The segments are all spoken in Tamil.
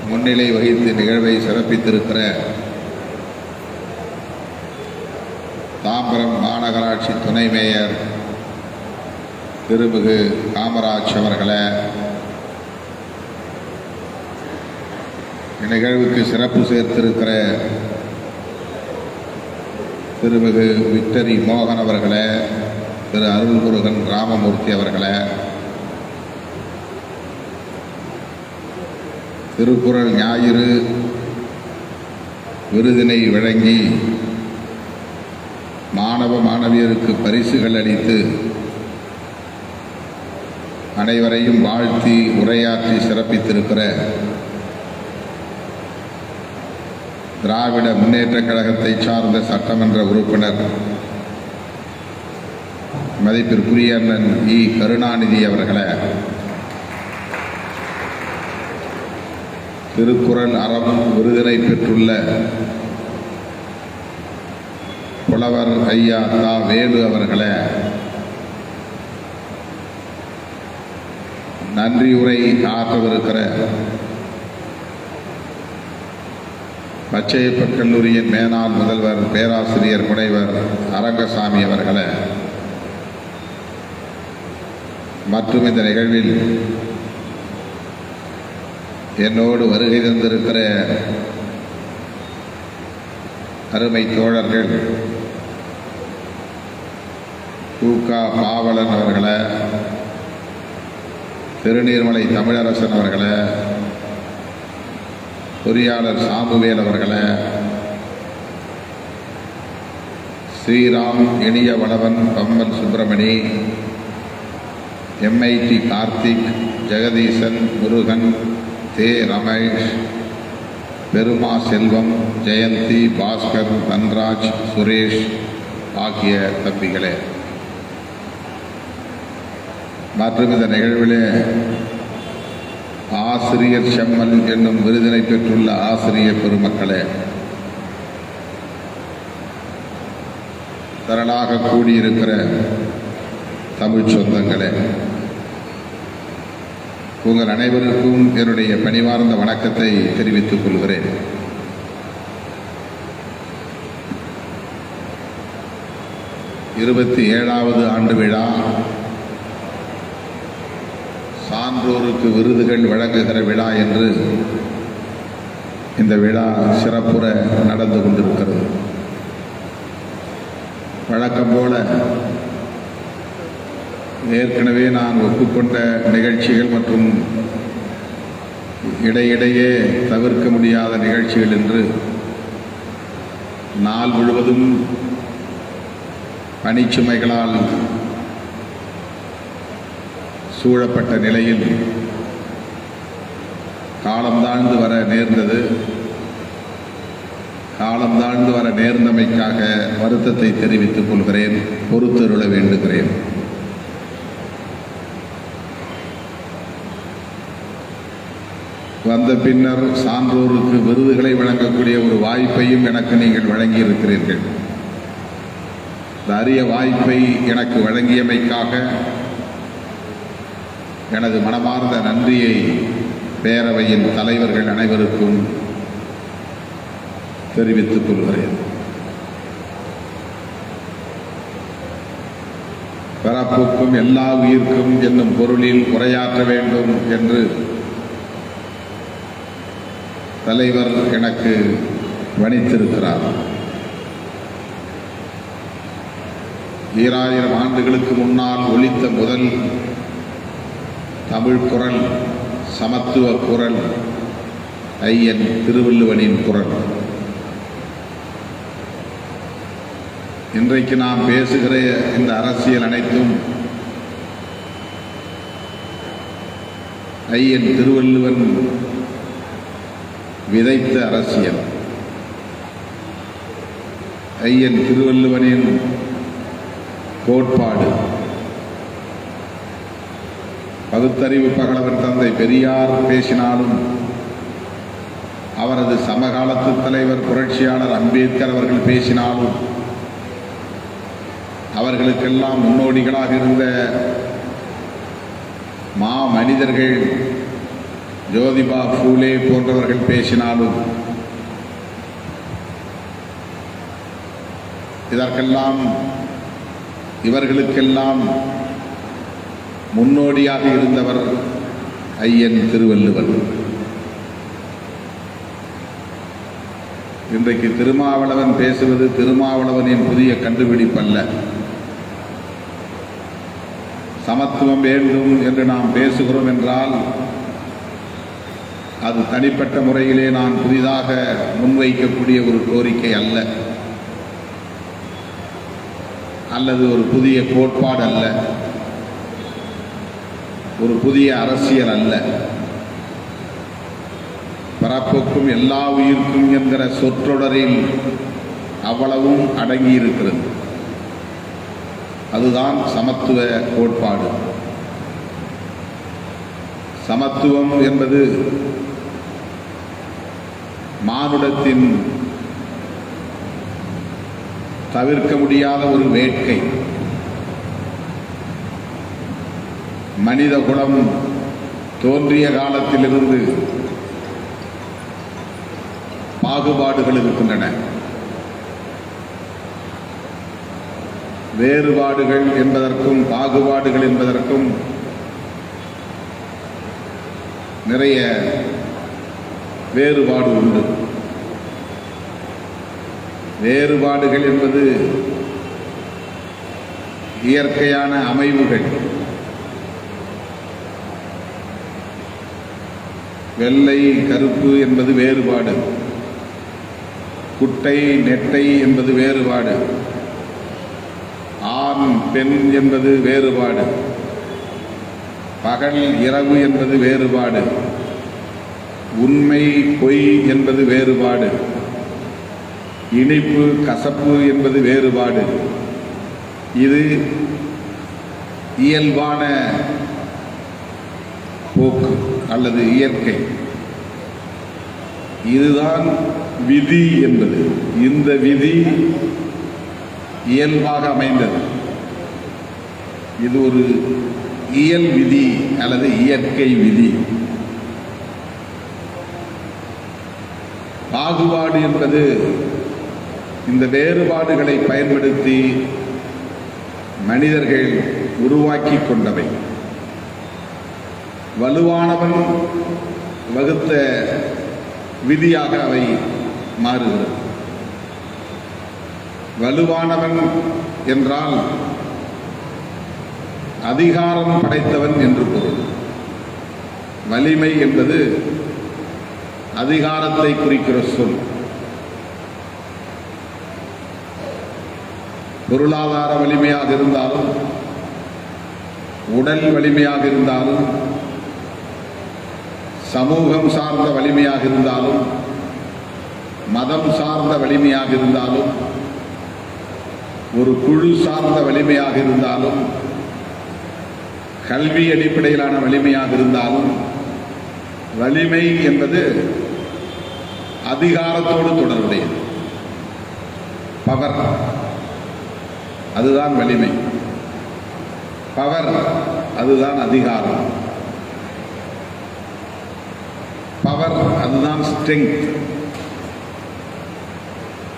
முன்னிலை வகித்து நிகழ்வை சிறப்பித்திருக்கிற தாம்பரம் மாநகராட்சி துணை மேயர் திருமிகு காமராஜ் அவர்களே, இந்நிகழ்வுக்கு சிறப்பு சேர்த்திருக்கிற திருமிகு விக்டரி மோகன் அவர்களே, திரு அருள்முருகன் ராமமூர்த்தி அவர்களே, திருக்குறள் ஞாயிறு விருதினை வழங்கி மாணவ மாணவியருக்கு பரிசுகள் அளித்து அனைவரையும் வாழ்த்தி உரையாற்றி சிறப்பித்திருக்கிற திராவிட முன்னேற்றக் கழகத்தை சார்ந்த சட்டமன்ற உறுப்பினர் மதிப்பிற்குரிய அண்ணன் இ. கருணாநிதி அவர்களே, திருக்குறள் அறம் விருதினை பெற்றுள்ள புலவர் ஐயா தா. வேலு அவர்களே, நன்றியுரை ஆற்றவிருக்கிற பச்சையப்பர் கல்லூரியின் மேனாள் முதல்வர் பேராசிரியர் முனைவர் அரங்கசாமி அவர்களே, மற்றும் இந்த நிகழ்வில் என்னோடு வருகை தந்திருக்கிற அருமை தோழர்கள் கு.க. பாவலன் அவர்களே, திருநீர்மலை தமிழரசன் அவர்களே, பொறியாளர் சாமுவேல் அவர்களே, ஸ்ரீராம் இனிய வளவன் பம்மன் சுப்பிரமணி, எம்ஐடி கார்த்திக், ஜெகதீசன், முருகன், தே. ரமேஷ், பெருமா செல்வம், ஜெயந்தி, பாஸ்கர், தன்ராஜ், சுரேஷ் ஆகிய தம்பிகளே, மற்றும் இந்த நிகழ்விலே ஆசிரியர் செம்மல் என்னும் விருதினை பெற்றுள்ள ஆசிரியர் பெருமக்களே, திரளாக கூடியிருக்கிற தமிழ் சொந்தங்களே, உங்கள் அனைவருக்கும் என்னுடைய பணிவார்ந்த வணக்கத்தை தெரிவித்துக் கொள்கிறேன். இருபத்தி 7வது ஆண்டு விழா, சான்றோருக்கு விருதுகள் வழங்குகிற விழா என்று இந்த விழா சிறப்புற நடந்து கொண்டிருக்கிறது. வழக்கம் போல ஏற்கனவே நான் ஒப்புக்கொண்ட நிகழ்ச்சிகள் மற்றும் இடையிடையே தவிர்க்க முடியாத நிகழ்ச்சிகள் என்று நாள் முழுவதும் பணிச்சுமைகளால் சூழப்பட்ட நிலையில் காலம் தாழ்ந்து வர நேர்ந்தது. காலம் தாழ்ந்து வர நேர்ந்தமைக்காக வருத்தத்தை தெரிவித்துக் கொள்கிறேன், பொறுத்தருள வேண்டுகிறேன். வந்த பின்னர் சான்றோருக்கு விருதுகளை வழங்கக்கூடிய ஒரு வாய்ப்பையும் எனக்கு நீங்கள் வழங்கியிருக்கிறீர்கள். இந்த அரிய வாய்ப்பை எனக்கு வழங்கியமைக்காக எனது மனமார்ந்த நன்றியை பேரவையின் தலைவர்கள் அனைவருக்கும் தெரிவித்துக் கொள்கிறேன். பிறப்புக்கும் எல்லா உயிர்க்கும் என்னும் பொருளில் உரையாற்ற வேண்டும் என்று தலைவர் எனக்கு வணித்திருக்கிறார். 2000 ஆண்டுகளுக்கு முன்னால் ஒலித்த முதல் தமிழ் குரல், சமத்துவ குரல், ஐயன் திருவள்ளுவனின் குரல். இன்றைக்கு நாம் பேசுகிற இந்த அரசியல் அனைத்தும் ஐயன் திருவள்ளுவன் விதைத்த அரசியல். ஐயன் திருவள்ளுவனின் கோட்பாடு. பகுத்தறிவு பகலவன் தந்தை பெரியார் பேசினாலும், அவரது சமகாலத்து தலைவர் புரட்சியாளர் அம்பேத்கர் அவர்கள் பேசினாலும், அவர்களுக்கெல்லாம் முன்னோடிகளாக இருந்த மா மனிதர்கள் ஜோதிபா பூலே போன்றவர்கள் பேசினாலும் இவர்களுக்கெல்லாம் முன்னோடியாக இருந்தவர் ஐயன் திருவள்ளுவர். இன்றைக்கு திருமாவளவன் பேசுவது திருமாவளவனின் புதிய கண்டுபிடிப்பல்ல. சமத்துவம் வேண்டும் என்று நாம் பேசுகிறோம் என்றால் அது தனிப்பட்ட முறையிலே நான் புதிதாக முன்வைக்கக்கூடிய ஒரு கோரிக்கை அல்ல, அல்லது ஒரு புதிய கோட்பாடு அல்ல, ஒரு புதிய அரசியல் அல்ல. பிறப்புக்கும் எல்லா உயிர்க்கும் என்கிற சொற்றொடரில் அவ்வளவும் அடங்கியிருக்கிறது. அதுதான் சமத்துவ கோட்பாடு. சமத்துவம் என்பது மானுடத்தின் தவிர்க்க முடியாத ஒரு வேட்கை. மனித குலம் தோன்றிய காலத்திலிருந்து பாகுபாடுகள் இருக்கின்றன. வேறுபாடுகள் என்பதற்கும் பாகுபாடுகள் என்பதற்கும் நிறைய வேறுபாடு உண்டு. வேறுபாடுகள் என்பது இயற்கையான அமைவுகள். வெள்ளை கருப்பு என்பது வேறுபாடு, குட்டை நெட்டை என்பது வேறுபாடு, ஆண் பெண் என்பது வேறுபாடு, பகல் இரவு என்பது வேறுபாடு, உண்மை பொய் என்பது வேறுபாடு, இனிப்பு கசப்பு என்பது வேறுபாடு. இது இயல்பான போக்கு அல்லது இயற்கை. இதுதான் விதி என்பது. இந்த விதி இயல்பாக அமைந்தது. இது ஒரு இயல் விதி அல்லது இயற்கை விதி. பாகுபாடு என்பது இந்த வேறுபாடுகளை பயன்படுத்தி மனிதர்கள் உருவாக்கி கொண்டவை. வலுவானவன் வகுத்த விதியாக அவை மாறுகிறது. வலுவானவன் என்றால் அதிகாரம் படைத்தவன் என்று பொருள். வலிமை என்பது அதிகாரத்தை குறிக்கிற சொல். பொருளாதார வலிமையாக இருந்தாலும், உடல் வலிமையாக இருந்தாலும், சமூகம் சார்ந்த வலிமையாக இருந்தாலும், மதம் சார்ந்த வலிமையாக இருந்தாலும், ஒரு குழு சார்ந்த வலிமையாக இருந்தாலும், கல்வி அடிப்படையிலான வலிமையாக இருந்தாலும், வலிமை என்பது அதிகாரத்தோடு தொடர்புடையது. பவர், அதுதான் வலிமை. பவர், அதுதான் அதிகாரம். பவர், அதுதான் ஸ்ட்ரெங்க்.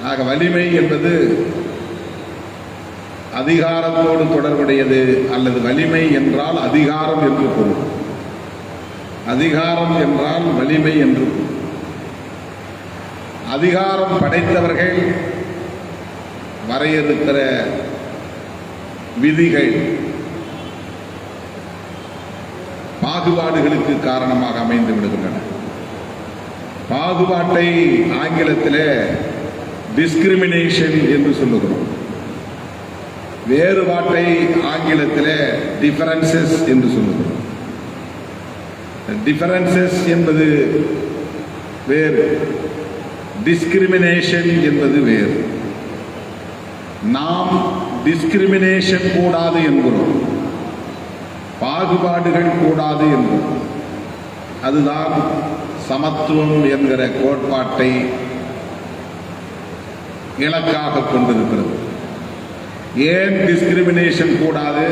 ஆக வலிமை என்பது அதிகாரத்தோடு தொடர்புடையது, அல்லது வலிமை என்றால் அதிகாரம் என்று பொருள். அதிகாரம் என்றால் வலிமை என்று பொருள். அதிகாரம் படைத்தவர்கள் வரையறுக்கிற விதிகள் பாகுபாடுகளுக்கு காரணமாக அமைந்து விடுகின்றன. பாகுபாட்டை ஆங்கிலத்தில் டிஸ்கிரிமினேஷன் என்று சொல்லுகிறோம். வேறுபாட்டை ஆங்கிலத்தில் டிஃபரன்சஸ் என்று சொல்லுகிறோம். டிஃபரன்சஸ் என்பது வேறு, டிஸ்கிரிமினேஷன் என்பது வேறு. நாம் டிஸ்கிரிமினேஷன் கூடாது என்கிறோம், பாகுபாடுகள் கூடாது என்கிறோம். அதுதான் சமத்துவம் என்கிற கோட்பாட்டை இலக்காக கொண்டிருக்கிறது. ஏன் டிஸ்கிரிமினேஷன் கூடாது,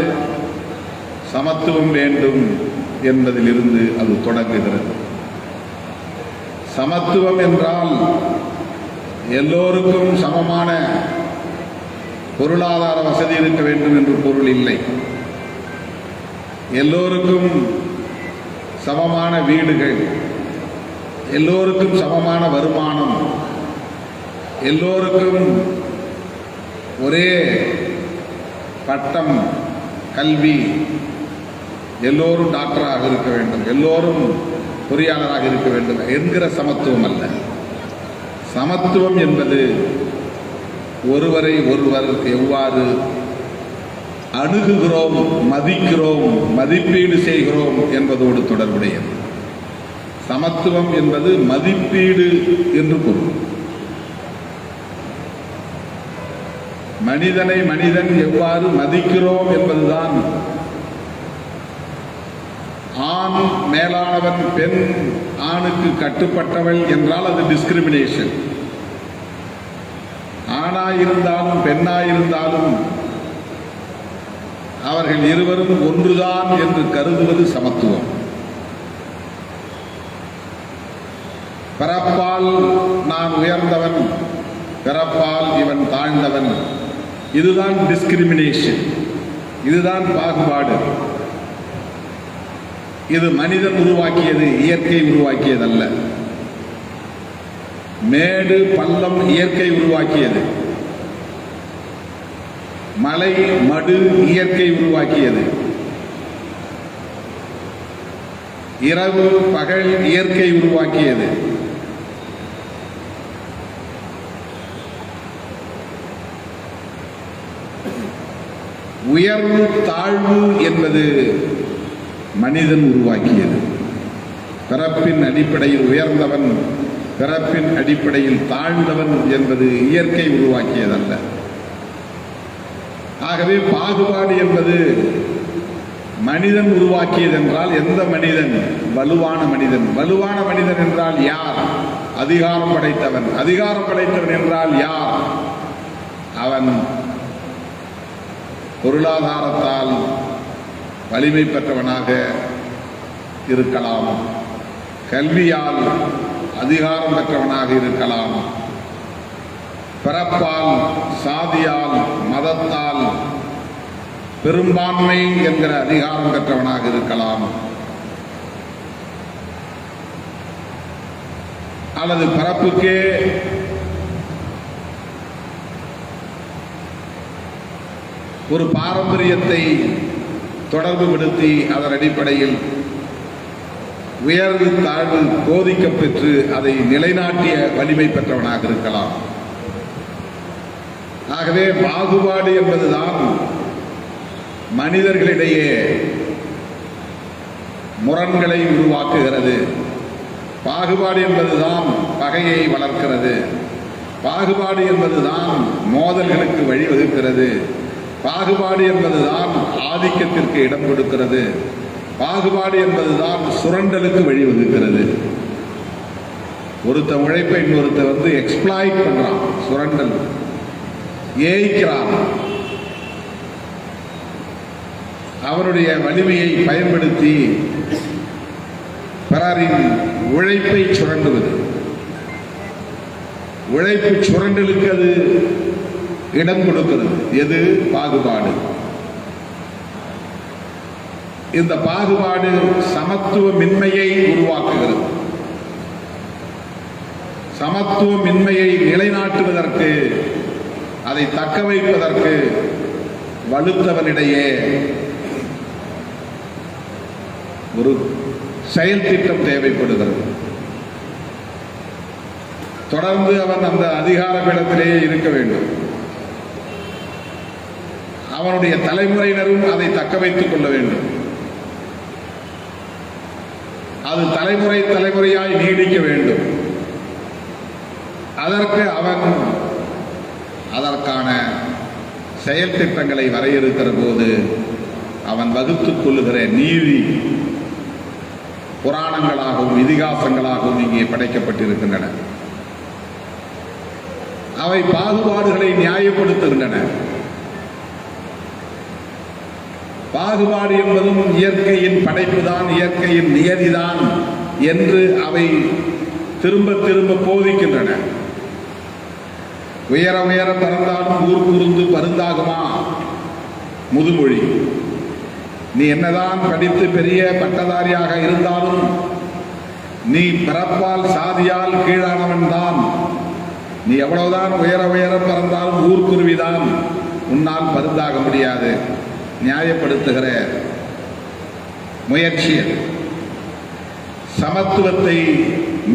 சமத்துவம் வேண்டும் என்பதிலிருந்து அது தொடங்குகிறது. சமத்துவம் என்றால் எல்லோருக்கும் சமமான பொருளாதார வசதி இருக்க வேண்டும் என்று பொருள் இல்லை. எல்லோருக்கும் சமமான வீடுகள், எல்லோருக்கும் சமமான வருமானம், எல்லோருக்கும் ஒரே பட்டம், கல்வி, எல்லோரும் டாக்டராக இருக்க வேண்டும், எல்லோரும் பொறியாளராக இருக்க வேண்டும் என்கிற சமத்துவம் அல்ல. சமத்துவம் என்பது ஒருவரை ஒருவர் எவ்வாறு அணுகுகிறோம், மதிக்கிறோம், மதிப்பீடு செய்கிறோம் என்பதோடு தொடர்புடையது. சமத்துவம் என்பது மதிப்பீடு என்று பொருள். மனிதனை மனிதன் எவ்வாறு மதிக்கிறோம் என்பதுதான். ஆண் மேலானவன், பெண் ஆணுக்கு கட்டுப்பட்டவள் என்றால் அது டிஸ்கிரிமினேஷன். ஆணாயிருந்தாலும் பெண்ணாயிருந்தாலும் அவர்கள் இருவரும் ஒன்றுதான் என்று கருதுவது சமத்துவம். பிறப்பால் நான் உயர்ந்தவன், பிறப்பால் இவன் தாழ்ந்தவன், இதுதான் டிஸ்கிரிமினேஷன், இதுதான் பாகுபாடு. இது மனிதன் உருவாக்கியது, இயற்கை உருவாக்கியதல்ல. மேடு பள்ளம் இயற்கை உருவாக்கியது, மலை மடு இயற்கை உருவாக்கியது, இரவு பகல் இயற்கை உருவாக்கியது. உயர்வு தாழ்வு என்பது மனிதன் உருவாக்கியது. பிறப்பின் அடிப்படையில் உயர்ந்தவன், பிறப்பின் அடிப்படையில் தாழ்ந்தவன் என்பது இயற்கை உருவாக்கியதல்ல. ஆகவே பாகுபாடு என்பது மனிதன் உருவாக்கியது என்றால் எந்த மனிதன்? வலுவான மனிதன். வலுவான மனிதன் என்றால் யார்? அதிகாரம் படைத்தவன். அதிகாரம் படைத்தவன் என்றால் யார்? அவன் பொருளாதாரத்தால் வலிமை பெற்றவனாக இருக்கலாம், கல்வியால் அதிகாரம் பெற்றவனாக இருக்கலாம், பிறப்பால், சாதியால், மதத்தால் பெரும்பான்மை என்கிற அதிகாரம் பெற்றவனாக இருக்கலாம், அல்லது பிறப்புக்கே ஒரு பாரம்பரியத்தை தொடர்புபடுத்தி அதன் அடிப்படையில் உயர்வு தாழ்வு போதிக்கப் பெற்று அதை நிலைநாட்டிய வலிமை பெற்றவனாக இருக்கலாம். ஆகவே பாகுபாடு என்பதுதான் மனிதர்களிடையே முரண்களை உருவாக்குகிறது. பாகுபாடு என்பதுதான் பகையை வளர்க்கிறது. பாகுபாடு என்பதுதான் மோதல்களுக்கு வழிவகுக்கிறது. பாகுபாடு என்பதுதான் ஆதிக்கத்திற்கு இடம் கொடுக்கிறது. பாகுபாடு என்பதுதான் சுரண்டலுக்கு வழிவகுக்கிறது. ஒருத்த உழைப்பை இன்னொருத்த எக்ஸ்ப்ளாய்ட் பண்றான், சுரண்டல், ஏய்க்கிறான். அவருடைய வலிமையை பயன்படுத்தி பிறரின் உழைப்பை சுரண்டுவது. உழைப்பு சுரண்டலுக்கு அது இடம் கொடுக்கிறது. எது? பாகுபாடு. இந்த பாகுபாடு சமத்துவமின்மையை உருவாக்குகிறது. சமத்துவமின்மையை நிலைநாட்டுவதற்கு, அதை தக்க வைப்பதற்கு வலுத்தவனிடையே ஒரு செயல் திட்டம் தேவைப்படுகிறது. தொடர்ந்து அவன் அந்த அதிகார பீடத்திலேயே இருக்க வேண்டும். அவனுடைய தலைமுறையினரும் அதை தக்க வைத்துக் கொள்ள வேண்டும். அது தலைமுறை தலைமுறையாய் நீடிக்க வேண்டும். அதற்கு அவன் அதற்கான செயல் திட்டங்களை வரையறுக்கிற போது அவன் வகுத்துக் கொள்ளுகிற நீதி புராணங்களாகவும் இதிகாசங்களாகவும் இங்கே படைக்கப்பட்டிருக்கின்றன. அவை பாகுபாடுகளை நியாயப்படுத்துகின்றன. பாகுபாடு என்பதும் இயற்கையின் படைப்புதான், இயற்கையின் நியதிதான் என்று அவை திரும்ப திரும்ப போதிக்கின்றன. உயர உயர பறந்தாலும் ஊர் கூர்ந்து பருந்தாகுமா முதுமொழி. நீ என்னதான் படித்து பெரிய பட்டதாரியாக இருந்தாலும் நீ பிறப்பால் சாதியால் கீழானவன் தான். நீ எவ்வளவுதான் உயர உயர பறந்தாலும் ஊர்க்குருவிதான், உன்னால் பருந்தாக முடியாது. நியாயப்படுத்துகிற முயற்சி, சமத்துவத்தை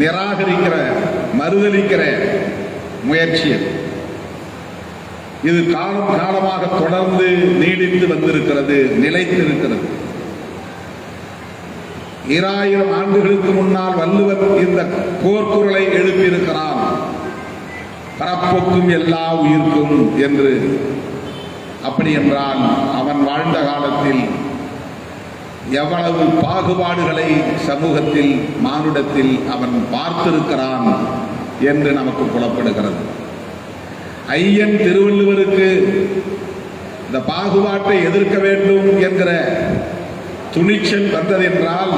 நிராகரிக்கிற மறுதலிக்கிற முயற்சி, இது காலம் காலமாக தொடர்ந்து நீடித்து வந்திருக்கிறது, நிலைத்திருக்கிறது. 2000 ஆண்டுகளுக்கு முன்னால் வள்ளுவர் இந்த போர்க்குரலை எழுப்பியிருக்கிறான், பரப்புக்கும் எல்லா உயிர்க்கும் என்று. அப்படி என்றால் அவன் வாழ்ந்த காலத்தில் எவ்வளவு பாகுபாடுகளை சமூகத்தில் மானுடத்தில் அவன் பார்த்திருக்கிறான் என்று நமக்கு புலப்படுகிறது. ஐயன் திருவள்ளுவருக்கு இந்த பாகுபாட்டை எதிர்க்க வேண்டும் என்கிற துணிச்சல் வந்ததென்றால்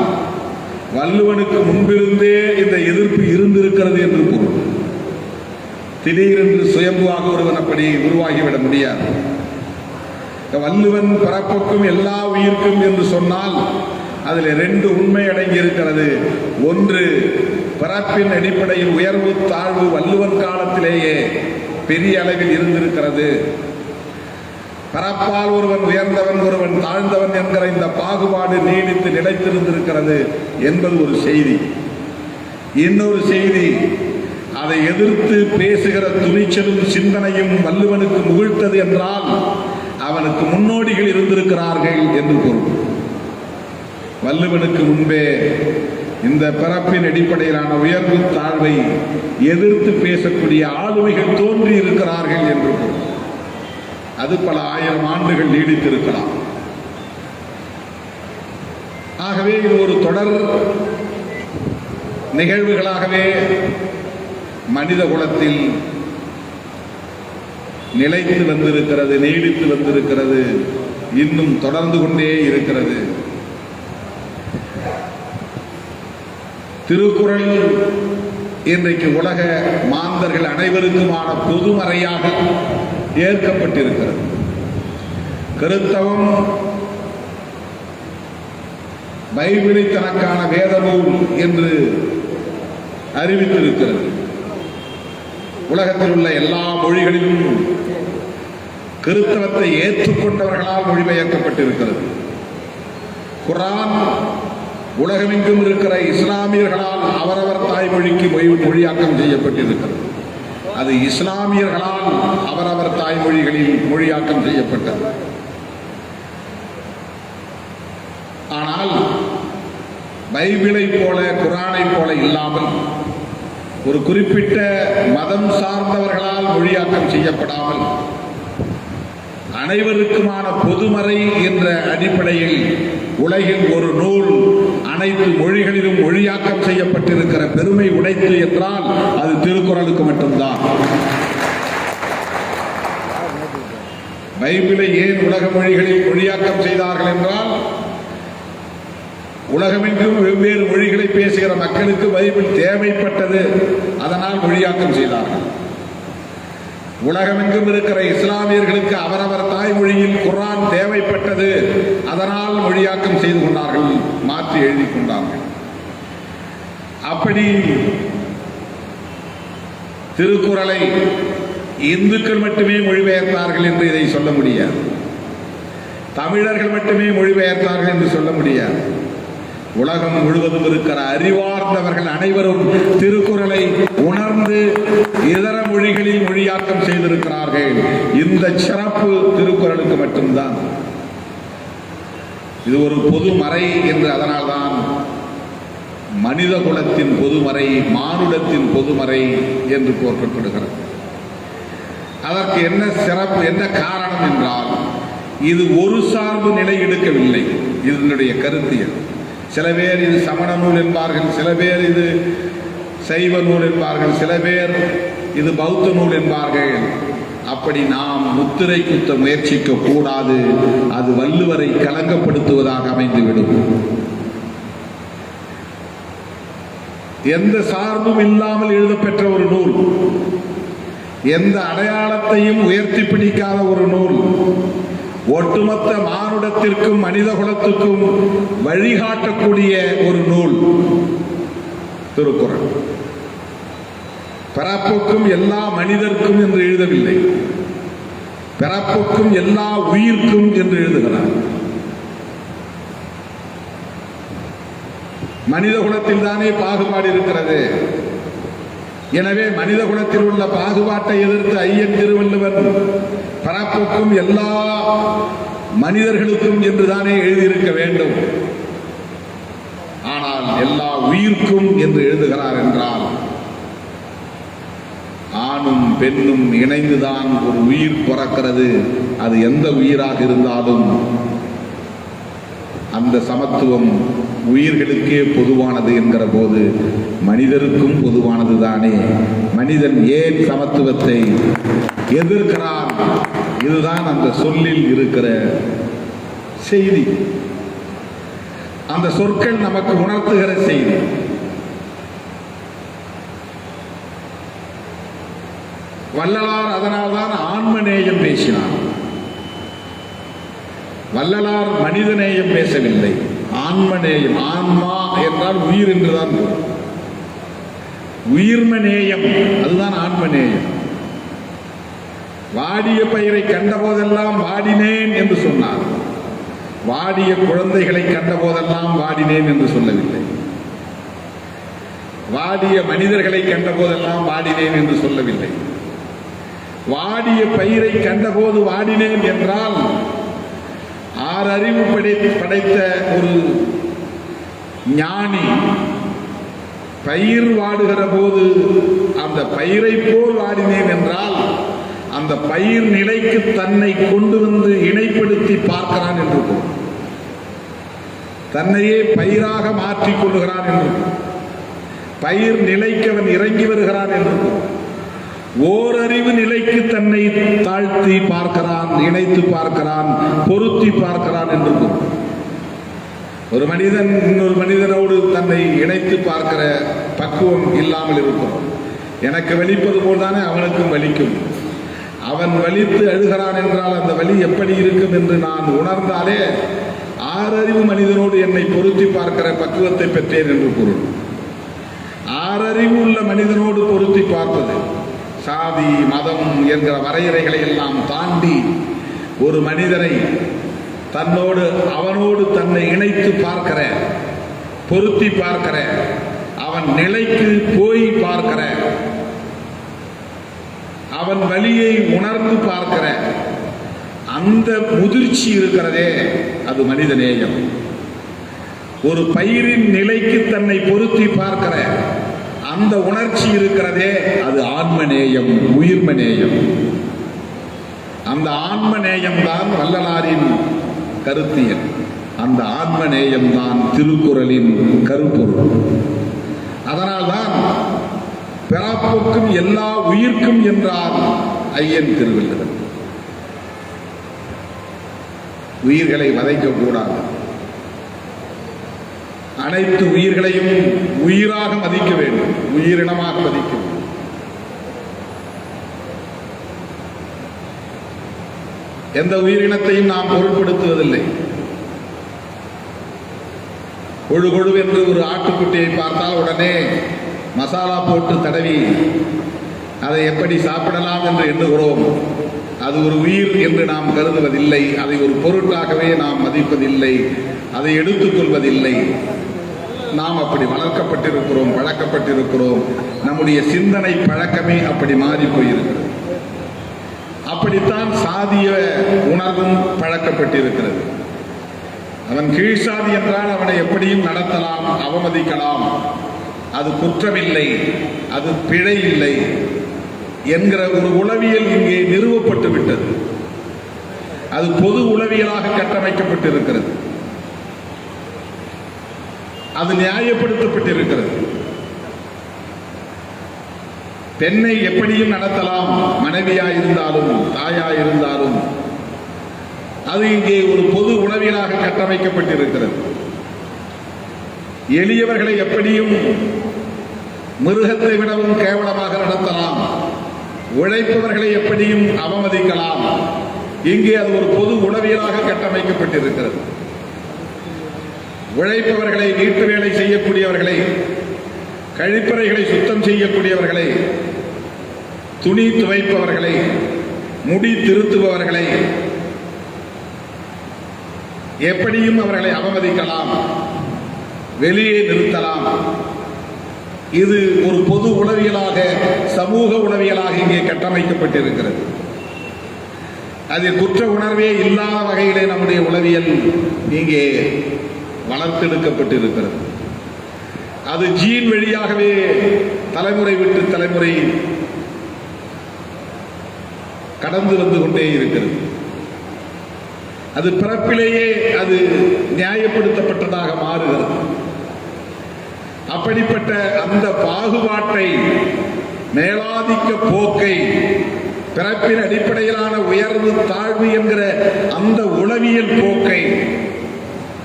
வள்ளுவனுக்கு முன்பிருந்தே இந்த எதிர்ப்பு இருந்திருக்கிறது என்று பொருள். திடீரென்று சுயம்புவாக ஒருவன் அப்படி உருவாகிவிட முடியாது. வள்ளுவன் பிறப்புக்கும் எல்லா உயிர்க்கும் என்று சொன்னால் அதில் 2 உண்மை அடங்கி இருக்கிறது. ஒன்று, பிறப்பின் அடிப்படையில் உயர்வு தாழ்வு வள்ளுவன் காலத்திலேயே பெரிய அளவில் இருந்திருக்கிறது. பிறப்பால் ஒருவன் உயர்ந்தவன் ஒருவன் தாழ்ந்தவன் என்கிற இந்த பாகுபாடு நீடித்து நிலைத்திருந்திருக்கிறது என்பது ஒரு செய்தி. இன்னொரு செய்தி, அதை எதிர்த்து பேசுகிற துணிச்சலும் சிந்தனையும் வள்ளுவனுக்கு முகிழ்த்தது என்றால் அவனுக்கு முன்னோடிகள் இருந்திருக்கிறார்கள் என்று பொருள். வள்ளுவனுக்கு முன்பே இந்த பிறப்பின் அடிப்படையிலான உயர்வு தாழ்வை எதிர்த்து பேசக்கூடிய ஆளுமைகள் தோன்றி இருக்கிறார்கள் என்று பொருள். அது பல 1000 ஆண்டுகள் நீடித்திருக்கலாம். ஆகவே இது ஒரு தொடர் நிகழ்வுகளாகவே மனித குலத்தில் நிலைத்து வந்திருக்கிறது, நீடித்து வந்திருக்கிறது, இன்னும் தொடர்ந்து கொண்டே இருக்கிறது. திருக்குறள் இன்றைக்கு உலக மாந்தர்கள் அனைவருக்குமான பொதுமறையாக ஏற்கப்பட்டிருக்கிறது. கிறிஸ்தவம் பைபிளை தனக்கான வேத நூல் என்று அறிவித்திருக்கிறது. உலகத்தில் உள்ள எல்லா மொழிகளிலும் கிறிஸ்தவத்தை ஏற்றுக்கொண்டவர்களால் மொழிபெயர்க்கப்பட்டிருக்கிறது. குர்ஆன் உலகமெங்கும் இருக்கிற இஸ்லாமியர்களால் அவரவர் தாய்மொழிக்கு மொழியாக்கம் செய்யப்பட்டிருக்கிறது. அது இஸ்லாமியர்களால் அவரவர் தாய்மொழிகளில் மொழியாக்கம் செய்யப்பட்டது. ஆனால் பைபிளை போல குர்ஆனை போல இல்லாமல் ஒரு குறிப்பிட்ட மதம் சார்ந்தவர்களால் மொழியாக்கம் செய்யப்படாமல் அனைவருக்குமான பொதுமறை என்ற அடிப்படையில் உலகில் ஒரு நூல் அனைத்து மொழிகளிலும் மொழியாக்கம் செய்யப்பட்டிருக்கிற பெருமை உடைத்து என்றால் அது திருக்குறளுக்கு மட்டும்தான். பைபிளை ஏன் உலக மொழிகளில் மொழியாக்கம் செய்தார்கள் என்றால் உலகமெங்கும் வெவ்வேறு மொழிகளை பேசுகிற மக்களுக்கு பைபிள் தேவைப்பட்டது, அதனால் மொழியாக்கம் செய்தார்கள். உலகமெங்கும் இருக்கிற இஸ்லாமியர்களுக்கு அவரவர் தாய்மொழியில் குர்ஆன் தேவைப்பட்டது, அதனால் மொழியாக்கம் செய்து கொண்டார்கள், மாற்றி எழுதி கொண்டார்கள். அப்படி திருக்குறளை இந்துக்கள் மட்டுமே மொழிபெயர்த்தார்கள் என்று இதை சொல்ல முடியாது. தமிழர்கள் மட்டுமே மொழிபெயர்த்தார்கள் என்று சொல்ல முடியாது. உலகம் முழுவதும் இருக்கிற அறிவார்ந்தவர்கள் அனைவரும் திருக்குறளை உணர்ந்து இதர மொழிகளில் மொழியாக்கம் செய்திருக்கிறார்கள். இந்த சிறப்பு திருக்குறளுக்கு மட்டும்தான். இது ஒரு பொதுமறை என்று அதனால்தான் மனித குலத்தின் பொதுமறை, மானுடத்தின் பொதுமறை என்று போற்றப்படுகிறது. அதற்கு என்ன சிறப்பு, என்ன காரணம் என்றால் இது ஒரு சார்பு நிலை எடுக்கவில்லை. இதனுடைய கருத்தியல். சில பேர் இது சமண நூல் என்பார்கள், சில பேர் இது சைவ நூல் என்பார்கள், சில பேர் இது பௌத்த நூல் என்பார்கள். அப்படி நாம் முத்திரை குத்த முயற்சிக்க கூடாது. அது வள்ளுவரை கலங்கப்படுத்துவதாக அமைந்துவிடும். எந்த சார்பும் இல்லாமல் எழுதப்பெற்ற ஒரு நூல், எந்த அடையாளத்தையும் உயர்த்தி பிடிக்காத ஒரு நூல், ஒட்டுமொத்த மானுடத்திற்கும் மனித குலத்துக்கும் வழிகாட்டக்கூடிய ஒரு நூல் திருக்குறள். பிறப்புக்கும் எல்லா மனிதர்க்கும் என்று எழுதவில்லை, பிறப்புக்கும் எல்லா உயிர்க்கும் என்று எழுதுகிறார். மனித குலத்தில் தானே பாகுபாடு இருக்கிறது. எனவே மனித குலத்தில் உள்ள பாகுபாட்டை எதிர்த்து ஐயன் திருவள்ளுவன் பிறப்புக்கும் எல்லா மனிதர்களுக்கும் என்று தானே எழுதியிருக்க வேண்டும். ஆனால் எல்லா உயிர்க்கும் என்று எழுதுகிறார் என்றால், ஆணும் பெண்ணும் இணைந்துதான் ஒரு உயிர் பிறக்கிறது. அது எந்த உயிராக இருந்தாலும் அந்த சமத்துவம் உயிர்களுக்கே பொதுவானது என்கிற போது மனிதருக்கும் பொதுவானது தானே. மனிதன் ஏன் சமத்துவத்தை எதிர்க்கிறான்? இதுதான் அந்த சொல்லில் இருக்கிற செய்தி. அந்த சொற்கள் நமக்கு உணர்த்துகிற செய்தி. வள்ளலார் அதனால்தான் ஆன்மநேயம் பேசினார். வள்ளலார் மனிதநேயம் பேசவில்லை, ஆன்மநேயம். ஆன்மா என்றால் உயிர் என்றுதான் பொருள். உயிர்மநேயம், அதுதான் ஆன்மநேயம். வாடிய பயிரை கண்டபோதெல்லாம் வாடினேன் என்று சொன்னார். வாடிய குழந்தைகளை கண்டபோதெல்லாம் வாடினேன் என்று சொல்லவில்லை. வாடிய மனிதர்களை கண்டபோதெல்லாம் வாடினேன் என்று சொல்லவில்லை. வாடிய பயிரை கண்டபோது வாடினேன் என்றால், ஆறறிவு படைத்த ஒரு ஞானி பயிர் வாடுகிற போது அந்த பயிரை போல் வாடினேன் என்றால், அந்த பயிர் நிலைக்கு தன்னை கொண்டு வந்து இணைப்படுத்தி பார்க்கிறான் என்று பொருள். தன்னையே பயிராக மாற்றிக் கொள்ளுகிறான் என்று பொருள். பயிர் நிலைக்கு அவன் இறங்கி வருகிறான் என்று பொருள். ஓரறிவு நிலைக்கு தன்னை தாழ்த்தி பார்க்கிறான், இணைத்து பார்க்கிறான், பொருத்தி பார்க்கிறான் என்று பொருள். ஒரு மனிதன் இன்னொரு மனிதனோடு தன்னை இணைத்து பார்க்கிற பக்குவம் இல்லாமல் இருக்கிறோம். எனக்கு வலிப்பது போல்தானே அவனுக்கும் வலிக்கும். அவன் வலித்து அழுகிறான் என்றால் அந்த வலி எப்படி இருக்கும் என்று நான் உணர்ந்தாலே ஆறறிவு மனிதனோடு என்னை பொருத்தி பார்க்கிற பக்குவத்தை பெற்றேன் என்று பொருள். ஆறறிவு உள்ள மனிதனோடு பொருத்தி பார்ப்பது, சாதி மதம் என்கிற வரையறைகளை எல்லாம் தாண்டி ஒரு மனிதரை தன்னோடு அவனோடு தன்னை இணைத்து பார்க்கிற, பொருத்தி பார்க்கிற, அவன் நிலைக்கு போய் பார்க்கிற, அவன் வலியை உணர்ந்து பார்க்கிற அந்த முதிர்ச்சி இருக்கிறதே, அது மனித நேயம். ஒரு பயிரின் நிலைக்கு தன்னை பொருத்தி பார்க்கிற அந்த உணர்ச்சி இருக்கிறதே, அது ஆன்மநேயம், உயிர்மநேயம். அந்த ஆன்மநேயம் தான் வள்ளலாரின் கருத்தியல். அந்த ஆன்மநேயம் தான் திருக்குறளின் கருப்பொருள். அதனால்தான் பிறப்புக்கும் எல்லா உயிர்க்கும் என்றார் ஐயன் திருவள்ளுவர். உயிர்களை வதைக்கக்கூடாது. அனைத்து உயிர்களையும் உயிராக மதிக்க வேண்டும், உயிரினமாக மதிக்க வேண்டும். எந்த உயிரினத்தையும் நாம் பொருட்படுத்துவதில்லை. கொழு கொழு என்று ஒரு ஆட்டுக்குட்டியை பார்த்தால் உடனே மசாலா போட்டு தடவி அதை எப்படி சாப்பிடலாம் என்று எண்ணுகிறோம். அது ஒரு உயிர் என்று நாம் கருதுவதில்லை. அதை ஒரு பொருட்டாகவே நாம் மதிப்பதில்லை, அதை எடுத்துக்கொள்வதில்லை. நாம் அப்படி வளர்க்கப்பட்டிருக்கிறோம், பழக்கப்பட்டிருக்கிறோம். நம்முடைய சிந்தனை பழக்கமே அப்படி மாறி போயிருக்கிறது. அப்படித்தான் சாதிய உணர்வும் பழக்கப்பட்டிருக்கிறது. அவன் கீழ்சாதி என்றால் அவனை எப்படியும் நடத்தலாம், அவமதிக்கலாம், அது குற்றமில்லை, அது பிழை இல்லை என்கிற ஒரு உளவியல் இங்கே நிறுவப்பட்டு விட்டது. அது பொது உளவியலாக கட்டமைக்கப்பட்டிருக்கிறது. அது நியாயப்படுத்தப்பட்டிருக்கிறது. பெண்ணை எப்படியும் நடத்தலாம், மனைவியாயிருந்தாலும் தாயாயிருந்தாலும், அது இங்கே ஒரு பொது உளவியலாக கட்டமைக்கப்பட்டிருக்கிறது. எளியவர்களை எப்படியும் மிருகத்தை விடவும் கேவலமாக நடத்தலாம், உழைப்பவர்களை எப்படியும் அவமதிக்கலாம். இங்கே அது ஒரு பொது உளவியலாக கட்டமைக்கப்பட்டிருக்கிறது. உழைப்பவர்களை, வீட்டு வேலை செய்யக்கூடியவர்களை, கழிப்பறைகளை சுத்தம் செய்யக்கூடியவர்களை, துணி துவைப்பவர்களை, முடி திருத்துபவர்களை எப்படியும் அவர்களை அவமதிக்கலாம், வெளியே நிறுத்தலாம். இது ஒரு பொது உளவியலாக, சமூக உளவியலாக இங்கே கட்டமைக்கப்பட்டிருக்கிறது. அதில் குற்ற உணர்வே இல்லாத வகையிலே நம்முடைய உளவியல் இங்கே வளர்த்தெடுக்கப்பட்டிருக்கிறது. அது ஜீன் வழியாகவே தலைமுறை விட்டு தலைமுறை கடந்து வந்து கொண்டே இருக்கிறது. அது பிறப்பிலேயே அது நியாயப்படுத்தப்பட்டதாக மாறுகிறது. அப்படிப்பட்ட அந்த பாகுபாட்டை, மேலாதிக்க போக்கை, பிறப்பின் அடிப்படையிலான உயர்வு தாழ்வு என்கிற அந்த உளவியல் போக்கை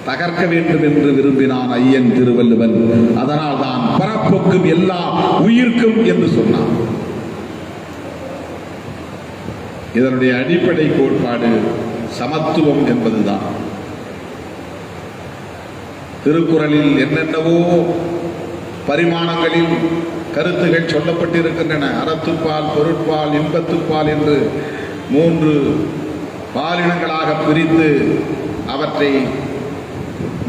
தகர்க்க வேண்டும் என்று விரும்பினான் ஐயன் திருவள்ளுவன். அதனால் தான் பிறப்புக்கும் எல்லா உயிர்க்கும் என்று சொன்னான். இதனுடைய அடிப்படை கோட்பாடு சமத்துவம் என்பதுதான். திருக்குறளில் என்னென்னவோ பரிமாணங்களில் கருத்துகள் சொல்லப்பட்டிருக்கின்றன. அறத்துப்பால், பொருட்பால், இன்பத்துப்பால் என்று 3 பாலினங்களாக பிரித்து அவற்றை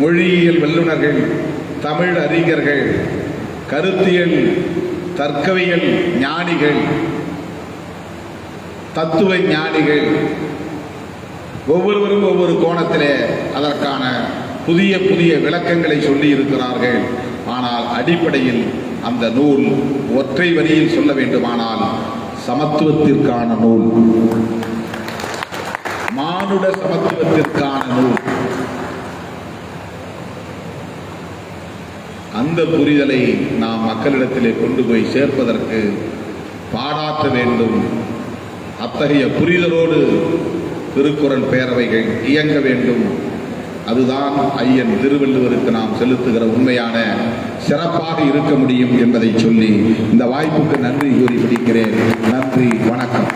மொழியியல் வல்லுநர்கள், தமிழ் அறிஞர்கள், கருத்தியல் தர்க்கவியல் ஞானிகள், தத்துவ ஞானிகள் ஒவ்வொருவரும் ஒவ்வொரு கோணத்திலே அதற்கான புதிய புதிய விளக்கங்களை சொல்லி இருக்கிறார்கள். ஆனால் அடிப்படையில் அந்த நூல் ஒற்றை வரியில் சொல்ல வேண்டுமானால் சமத்துவத்திற்கான நூல், மானுட சமத்துவத்திற்கான நூல். அந்த புரிதலை நாம் மக்களிடத்திலே கொண்டு போய் சேர்ப்பதற்கு பாடாற்ற வேண்டும். அத்தகைய புரிதலோடு திருக்குறள் பேரவைகள் இயங்க வேண்டும். அதுதான் ஐயன் திருவள்ளுவருக்கு நாம் செலுத்துகிற உண்மையான சிறப்பாக இருக்க முடியும் என்பதை சொல்லி இந்த வாய்ப்புக்கு நன்றி கூறி பிடிக்கிறேன். நன்றி, வணக்கம்.